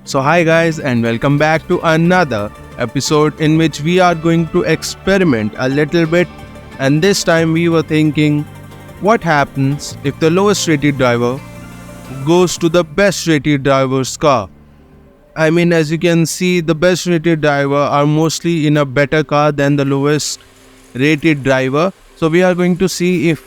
So, hi guys, and welcome back to another episode in which we are going to experiment a little bit. And this time we were thinking, what happens if the lowest rated driver goes to the best rated driver's car? I mean, as you can see, the best rated driver are mostly in a better car than the lowest rated driver. So we are going to see if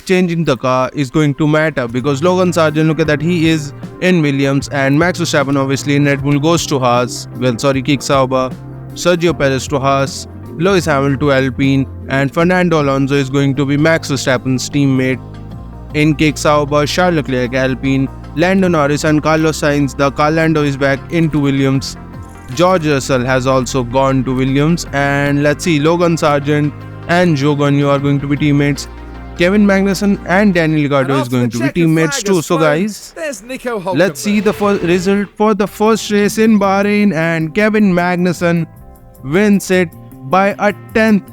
changing the car is going to matter, because Logan Sargent, look at that, he is in Williams, and Max Verstappen obviously in Red Bull goes to Haas. Keke Sauber, Sergio Perez to Haas, Lewis Hamilton to Alpine, and Fernando Alonso is going to be Max Verstappen's teammate in Keke Sauber, Charles Leclerc Alpine, Lando Norris and Carlos Sainz. The Lando is back into Williams. George Russell has also gone to Williams, and let's see, Logan Sargent and Zhou Guanyu are going to be teammates. Kevin Magnussen and Daniel Ricciardo is going to be teammates too. So guys, let's see the first result for the first race in Bahrain, and Kevin Magnussen wins it by a 10th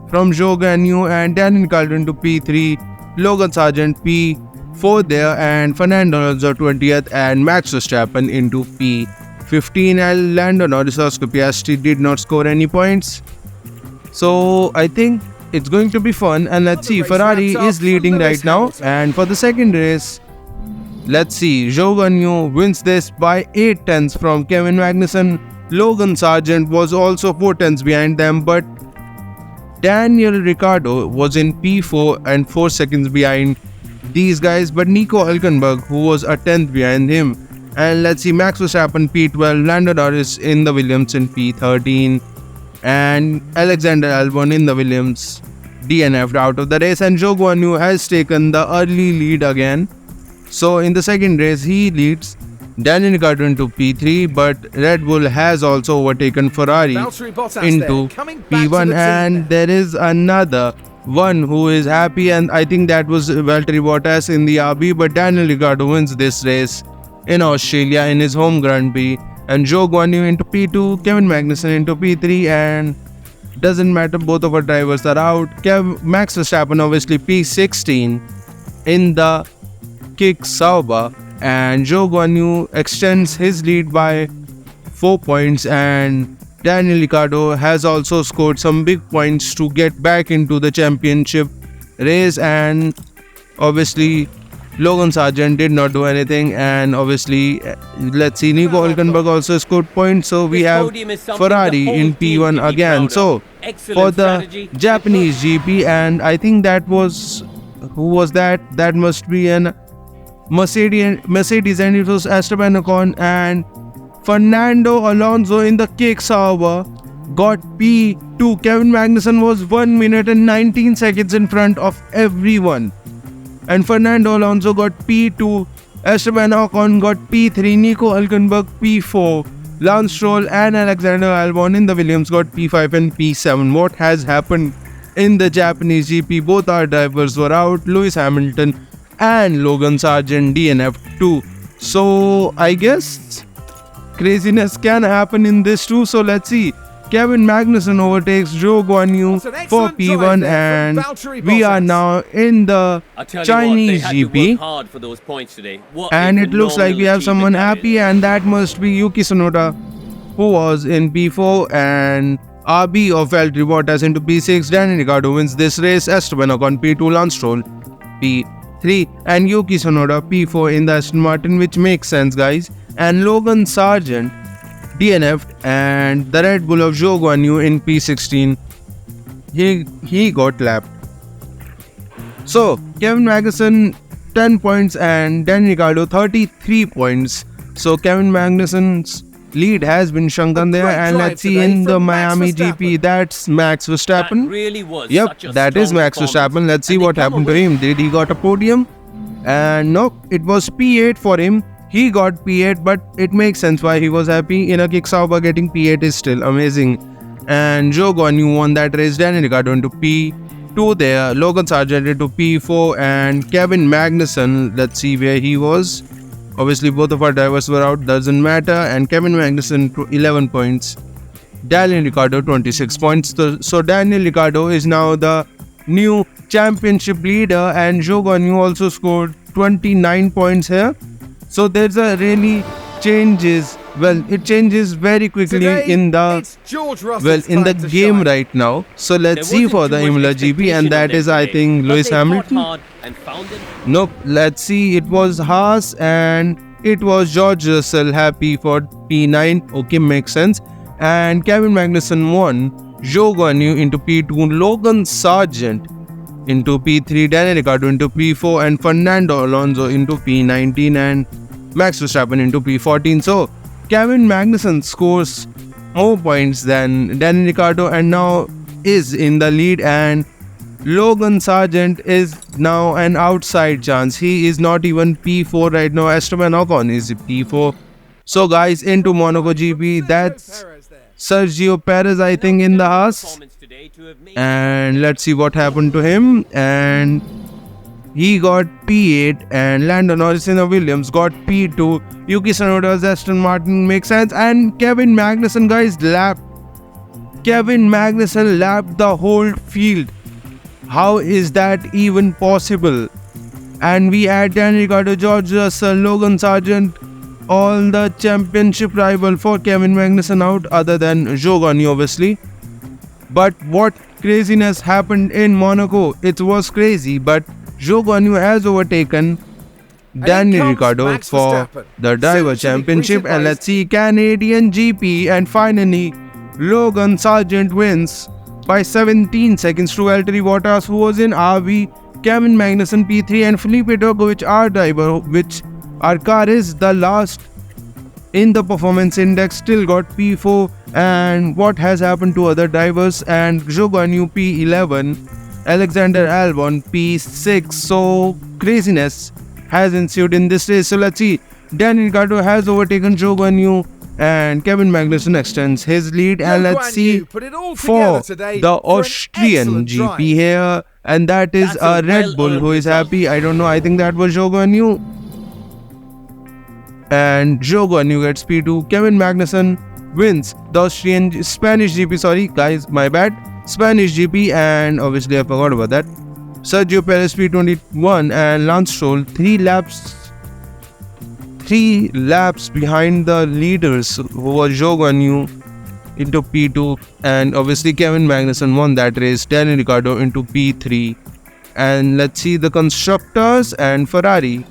from Zhou Guanyu, and Daniel Ricciardo into P3, Logan Sargent P4 there, and Fernando Alonso 20th, and Max Verstappen into P15, and Lando Norris Piastri did not score any points. So I think it's going to be fun, and let's see, Ferrari is leading right now. And for the second race, let's see, Zhou Guanyu wins this by 8 tenths from Kevin Magnussen. Logan Sargent was also 4 tenths behind them, but Daniel Ricciardo was in P4 and 4 seconds behind these guys, but Nico Hülkenberg, who was a 10th behind him. And let's see, Max Verstappen P12, Lando Norris in the Williams in P13, and Alexander Albon in the Williams DNF'd out of the race, and Zhou Guanyu has taken the early lead again. So in the second race he leads, Daniel Ricciardo into P3, but Red Bull has also overtaken Ferrari into P1, and there is another one who is happy, and I think that was Valtteri Bottas in the RB, but Daniel Ricciardo wins this race in Australia in his home Grand Prix. And Zhou Guanyu into P2, Kevin Magnussen into P3, and doesn't matter, both of our drivers are out. Max Verstappen obviously P16 in the Keke Sauber, and Zhou Guanyu extends his lead by 4 points, and Daniel Ricciardo has also scored some big points to get back into the championship race, and obviously Logan Sargent did not do anything, and obviously let's see, Nico Hülkenberg also scored points. So we have Ferrari in P1 again. So for the Japanese GP, and I think that was, who was that? That must be an Mercedes, and it was Esteban Ocon, and Fernando Alonso in the Keke Sauber got P2. Kevin Magnussen was 1 minute and 19 seconds in front of everyone, and Fernando Alonso got P2, Esteban Ocon got P3, Nico Hülkenberg P4, Lance Stroll and Alexander Albon in the Williams got P5 and P7. What has happened in the Japanese GP? Both our drivers were out, Lewis Hamilton and Logan Sargent DNF'd too. So I guess craziness can happen in this too. So let's see, Kevin Magnussen overtakes Zhou Guanyu for P1, and we are now in the Chinese GP, and it looks like we have someone happy, and that must be Yuki Tsunoda, who was in P4, and RB of Valtteri Bottas into P6. Daniel Ricciardo wins this race, Esteban Ocon P2, Lance Stroll P3, and Yuki Tsunoda P4 in the Aston Martin, which makes sense guys. And Logan Sargent DNF'd, and the Red Bull of Zhou Guanyu in P16, he got lapped. So Kevin Magnussen 10 points and Daniel Ricciardo 33 points. So Kevin Magnussen's lead has been shrunken there, and let's see, in the Miami GP, that's Max Verstappen. Yep, that is Max Verstappen. Let's see what happened to him. Did he got a podium? And no, it was P8 for him. He got P8, but it makes sense why he was happy. In a Keke Sauber, getting P8 is still amazing. And Zhou Guanyu won that race. Daniel Ricciardo into P2 there. Logan Sargent into P4, and Kevin Magnussen, let's see where he was. Obviously, both of our drivers were out, doesn't matter. And Kevin Magnussen 11 points. Daniel Ricciardo 26 points. So Daniel Ricciardo is now the new championship leader, and Zhou Guanyu also scored 29 points here. So there's a really changes Well, it changes very quickly Today, in the it's George well Russell's in the time to game shine. right now. So let's There see wasn't for too the much Imola GP, and expectation on that them is I today, think but Lewis they fought Hamilton. hard and found it. Nope, let's see. It was Haas and it was George Russell happy for P9. Okay, makes sense. And Kevin Magnussen won. Zhou Guanyu into P2, Logan Sargent into P3, Daniel Ricciardo into P4, and Fernando Alonso into P19, and Max Verstappen into P14. So Kevin Magnussen scores more points than Daniel Ricciardo and now is in the lead, and Logan Sargent is now an outside chance. He is not even P4 right now. Esteban Ocon is P4. So guys, into Monaco GP, that's Perez there. Sergio Perez, I think, in the Haas. And let's see what happened to him. And he got P8, and Lando Norris in the Williams got P2. Yuki Tsunoda's Aston Martin makes sense. And Kevin Magnussen, guys, lapped the whole field. How is that even possible? And we had Daniel Ricciardo, George Russell, Logan Sargent, all the championship rival for Kevin Magnussen out, other than Zhou Guanyu obviously. But what craziness happened in Monaco? It was crazy, but Zhou Guanyu has overtaken Daniel comes Ricciardo Max for Verstappen. the driver Soon to be championship. greeted by And his let's see Canadian GP, and finally Logan Sargent wins by 17 seconds to Valtteri Bottas, who was in RB, Kevin Magnussen P3, and Felipe Drugovich, our driver, which our car is the last in the performance index, still got P4. And what has happened to other drivers? And Zhou Guanyu P11, Alexander Albon P6. So craziness has ensued in this race. So let's see. Daniel Ricciardo has overtaken Zhou Guanyu, and Kevin Magnussen extends his lead. And Zhou let's see Guanyu put it all for together today the for an Austrian excellent GP drive. here, and that is That's a Red Bull well-earned who is result. happy. I don't know, I think that was Zhou Guanyu. And Zhou Guanyu gets P2. Kevin Magnussen wins the Spanish GP. Sorry guys, my bad. Spanish GP, and obviously I forgot about that. Sergio Perez P21, and Lance Stroll 3 laps behind the leaders, who was Zhou Guanyu into P2, and obviously Kevin Magnussen won that race. Daniel Ricciardo into P3. And let's see the constructors, and Ferrari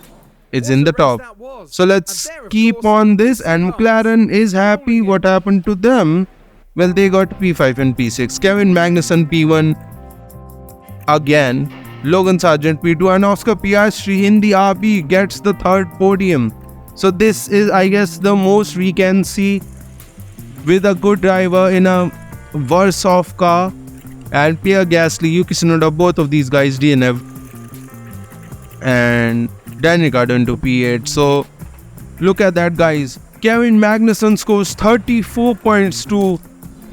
is in the top. So let's keep on this, and McLaren is happy. What happened to them? Well, they got P5 and P6. Kevin Magnussen P1 again. Logan Sargent P2, and Oscar Piastri in the RB gets the third podium. So this is, I guess, the most we can see with a good driver in a worse off car. And Pierre Gasly, Yuki Tsunoda, both of these guys DNF. And Daniel Ricciardo into P8. So look at that, guys. Kevin Magnussen scores 34 points to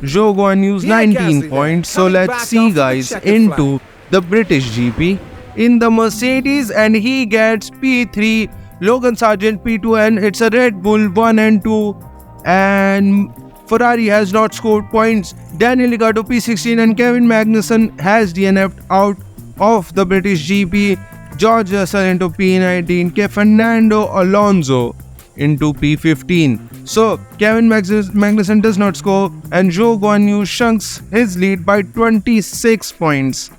Zhou Guanyu's Pierre 19 Gasly points. there, So coming let's back see, after the guys, checkered into the British GP in the Mercedes, and he gets P3, Logan Sargent P2, and it's a Red Bull 1 and 2. And Ferrari has not scored points. Daniel Ricciardo P16, and Kevin Magnussen has DNF'd out of the British GP. George Russell into P19, Fernando Alonso into P15. So Kevin Magnussen does not score, and Zhou Guanyu shunks his lead by 26 points.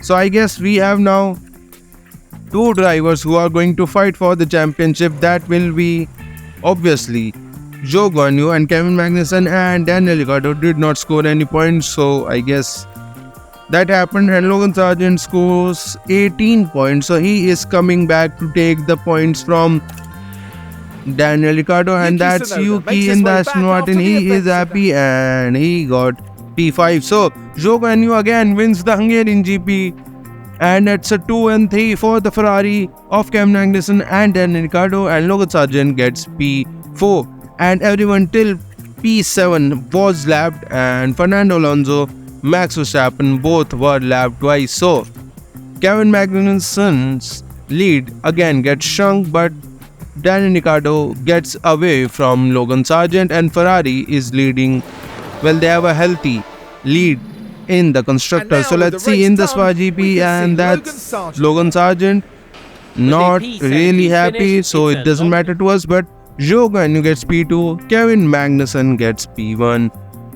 So I guess we have now two drivers who are going to fight for the championship. That will be obviously Zhou Guanyu and Kevin Magnussen, and Daniel Ricciardo did not score any points. So I guess that happened, and Logan Sargent scores 18 points. So he is coming back to take the points from Daniel Ricciardo, and Yuki that's Tsunoda Yuki makes his in the way Aston back Martin. after the He is offensive happy, and he got P5. So Zhou Guanyu again wins the Hungarian GP, and it's a 2 and 3 for the Ferrari of Kevin Magnussen and Daniel Ricciardo, and Logan Sargent gets P4, and everyone till P7 was lapped, and Fernando Alonso, Max Verstappen both were lapped twice. So Kevin Magnussen's lead again gets shrunk, but Daniel Ricciardo gets away from Logan Sargent, and Ferrari is leading. Well, they have a healthy lead in the constructor. So let's see in the Spa GP, and that's Logan Sargent not P7 really happy, finish, so it's it a doesn't long- matter to us. But Zhou Guanyu gets P2, Kevin Magnussen gets P1,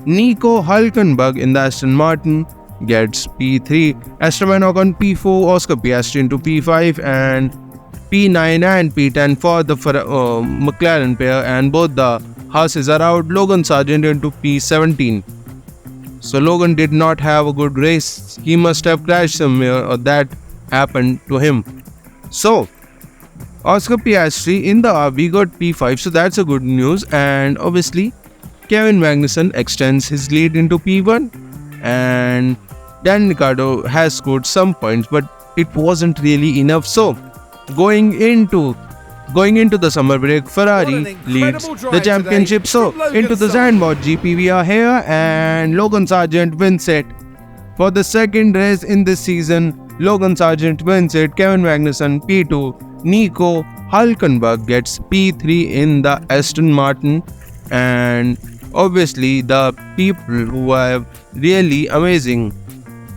Nico Hulkenberg in the Aston Martin gets P3, Esteban Ocon P4, Oscar Piastri into P5, and P9 and P10 for the McLaren pair, and both the Haas are out. Logan Sargent into P17. So Logan did not have a good race. He must have crashed somewhere, or that happened to him. So Oscar Piastri in the RB got P5, so that's a good news. And obviously Kevin Magnussen extends his lead into P1, and Dan Ricciardo has scored some points, but it wasn't really enough. So going into the summer break, Ferrari leads the championship. So into the Zandvoort GP we are here, and Logan Sargent wins it. For the second race in this season, Logan Sargent wins it. Kevin Magnussen P2, Nico Hulkenberg gets P3 in the Aston Martin, and obviously the people who have really amazing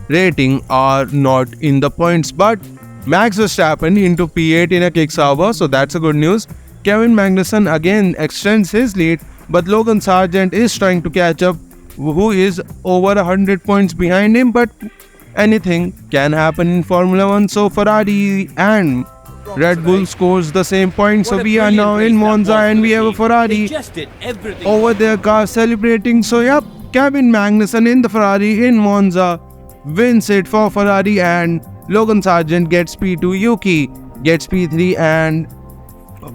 rating are not in the points, but Max Verstappen into P8 in a kick sauber, so that's a good news. Kevin Magnussen again extends his lead, but Logan Sargent is trying to catch up, who is over 100 points behind him, but anything can happen in Formula 1. So Ferrari and Red Bull scores the same points. So we are now in Monza, and we have a Ferrari over their car celebrating. So yep, Kevin Magnussen in the Ferrari in Monza wins it for Ferrari, and Logan Sargent gets P2, Yuki gets P3, and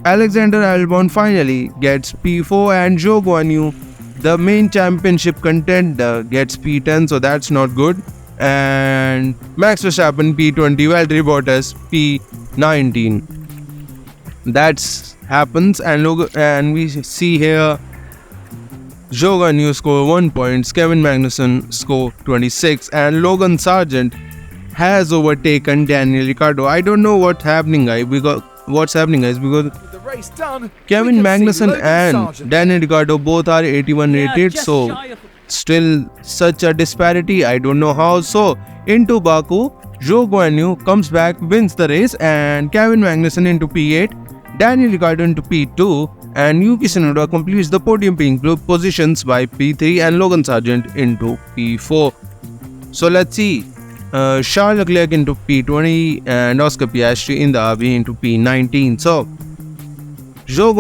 Alexander Albon finally gets P4, and Zhou Guanyu, the main championship contender, gets P10, so that's not good. And Max Verstappen P20, Valtteri Bottas P19. That happens, and we see here Zhou Guanyu score 1 point, Kevin Magnussen score 26, and Logan Sargent has overtaken Daniel Ricciardo. I don't know what's happening, guys, because the race done, Kevin Magnussen and Daniel Ricciardo both are 81 rated, so still such a disparity. I don't know how. So into Baku, Zhou Guanyu comes back, wins the race, and Kevin Magnussen into P8, Daniel Ricciardo into P2, and Yuki Tsunoda completes the podium being positions by P3, and Logan Sargent into P4. So let's see. Charles Leclerc into P20 and Oscar Piastri in the RB into P19. So Zhou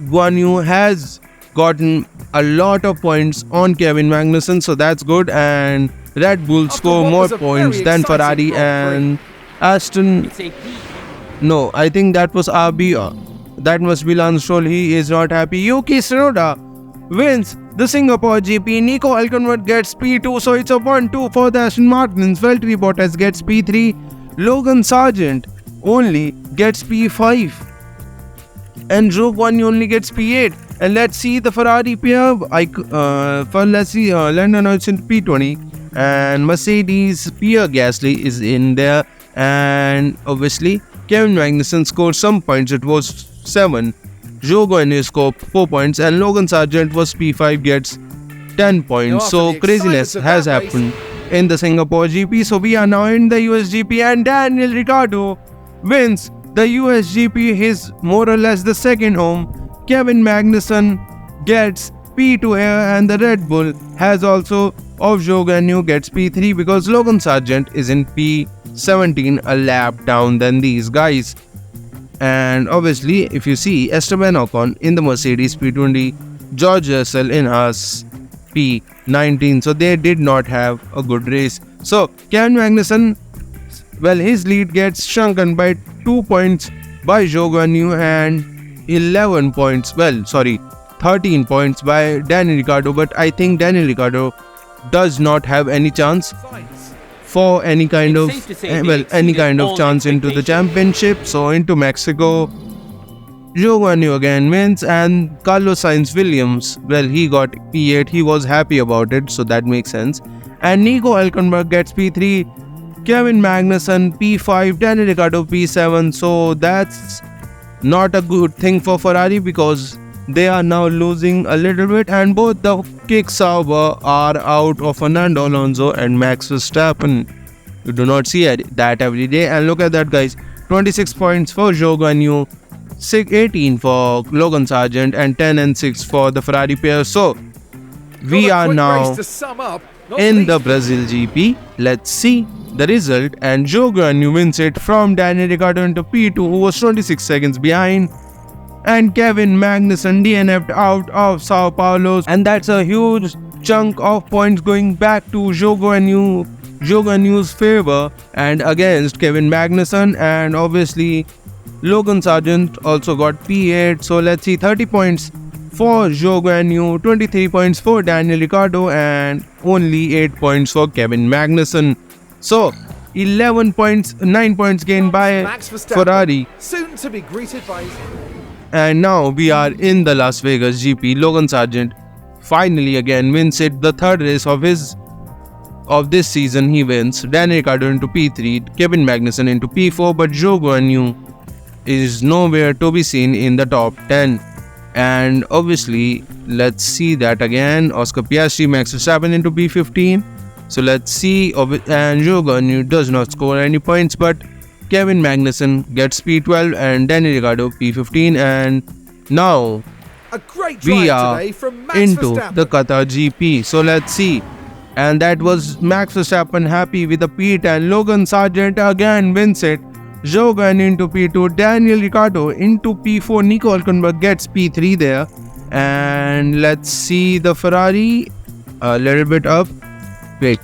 Guanyu has gotten a lot of points on Kevin Magnussen, so that's good. And Red Bull score more points than Ferrari and Aston. No, I think that was RB. That must be Lance Stroll. He is not happy. Yuki Tsunoda wins the Singapore GP. Nico Hulkenberg gets P2, so it's a 1-2 for the Aston Martins. Valtteri Bottas gets P3. Logan Sargent only gets P5, and Zhou Guanyu only gets P8. And let's see the Ferrari pair. Let's see Lando Norris in P20, and Mercedes Pierre Gasly is in there, and obviously Kevin Magnussen scored some points. It was 7. Zhou Guanyu scored 4 points, and Logan Sargent was P5, gets 10 points. So craziness has happened in the Singapore GP. So we are now in the US GP, and Daniel Ricciardo wins the US GP, his more or less the second home. Kevin Magnussen gets P2 here, and the Red Bull has also of Zhou Guanyu gets P3 because Logan Sargent is in P17, a lap down than these guys. And obviously, if you see Esteban Ocon in the Mercedes P20, George Russell in Haas P19, so they did not have a good race. So Kevin Magnussen, well, his lead gets shrunken by 2 points by Zhou Guanyu, and 13 points by Daniel Ricciardo. But I think Daniel Ricciardo does not have any chance for any kind of chance into the championship. So into Mexico, Zhou Guanyu again wins, and Carlos Sainz Williams, well, he got P8. He was happy about it, so that makes sense. And Nico Hulkenberg gets P3, Kevin Magnussen P5, Daniel Ricciardo P7. So that's not a good thing for Ferrari because they are now losing a little bit, and both the kick sauber are out of Fernando Alonso and Max Verstappen. You do not see that every day. And look at that, guys, 26 points for Zhou Guanyu, 18 for Logan Sargent, and 10 and 6 for the Ferrari pair. So we are now in the Brazil GP. Let's see the result. And Zhou Guanyu wins it from Daniel Ricciardo into P2, who was 26 seconds behind. And Kevin Magnussen DNF'd out of Sao Paulo. And that's a huge chunk of points going back to Zhou Guanyu's favor and against Kevin Magnussen. And obviously Logan Sargent also got P8. So let's see, 30 points for Zhou Guanyu, 23 points for Daniel Ricciardo, and only 8 points for Kevin Magnussen. So 11 points, 9 points gained by Ferrari. Soon to be greeted by his... And now we are in the Las Vegas GP. Logan Sargent finally again wins it, the third race of this season. He wins. Daniel Ricciardo into P3, Kevin Magnussen into P4, but Zhou Guanyu is nowhere to be seen in the top 10. And obviously, let's see that again. Oscar Piastri, Max Verstappen into P15. So let's see, and Zhou Guanyu does not score any points, but Kevin Magnussen gets P12 and Daniel Ricciardo P15. And now we are into the Qatar GP. So let's see. And that was Max Verstappen happy with the P10. Logan Sargent again wins it. Zhou Guanyu into P2, Daniel Ricciardo into P4, Nico Hülkenberg gets P3 there. And let's see the Ferrari a little bit up. Wait.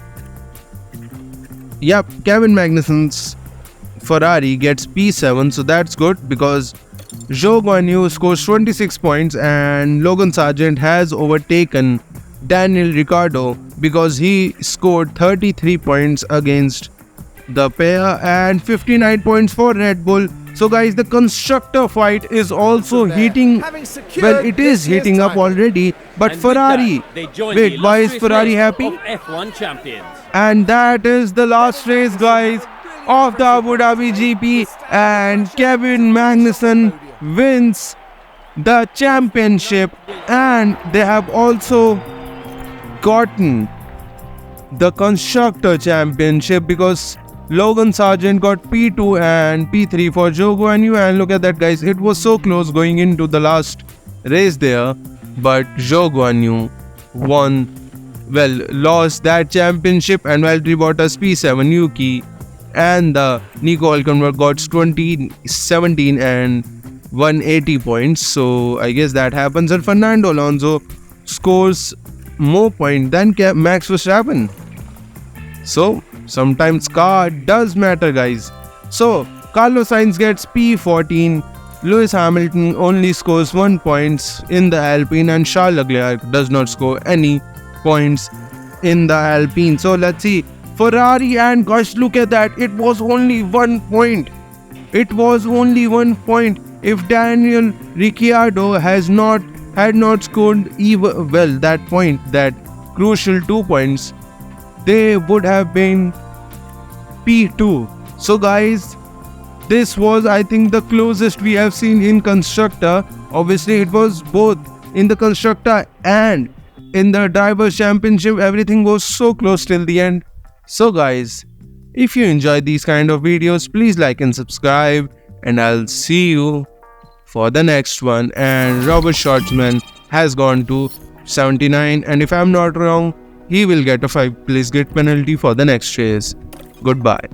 Yep, Kevin Magnussen's Ferrari gets P7, so that's good because Zhou Guanyu scores 26 points and Logan Sargent has overtaken Daniel Ricciardo because he scored 33 points against the pair and 59 points for Red Bull. So guys, the constructor fight is also heating. Well, it is heating up already, but Ferrari, wait, why is Ferrari happy? F1 champions. And that is the last race, guys, of the Abu Dhabi GP, and Kevin Magnussen wins the championship, and they have also gotten the constructor championship because Logan Sargent got P2 and P3 for Zhou Guanyu. And look at that, guys, it was so close going into the last race there, but Zhou Guanyu lost that championship, and Valtteri Bottas P7, Yuki and the Nico Hülkenberg got 17 and 180 points. So I guess that happens. And Fernando Alonso scores more points than Max Verstappen. So sometimes car does matter, guys. So Carlos Sainz gets P14, Lewis Hamilton only scores 1 point in the Alpine, and Charles Leclerc does not score any points in the Alpine. So let's see, Ferrari, and gosh, look at that, it was only 1 point. It was only 1 point. If Daniel Ricciardo had not scored even that point, that crucial 2 points, they would have been P2. So guys, this was, I think, the closest we have seen in constructor. Obviously it was both in the constructor and in the drivers championship. Everything was so close till the end. So guys, if you enjoy these kind of videos, please like and subscribe, and I'll see you for the next one. And Robert Schwartzman has gone to 79, and if I'm not wrong, he will get a 5 place grid penalty for the next race. Goodbye.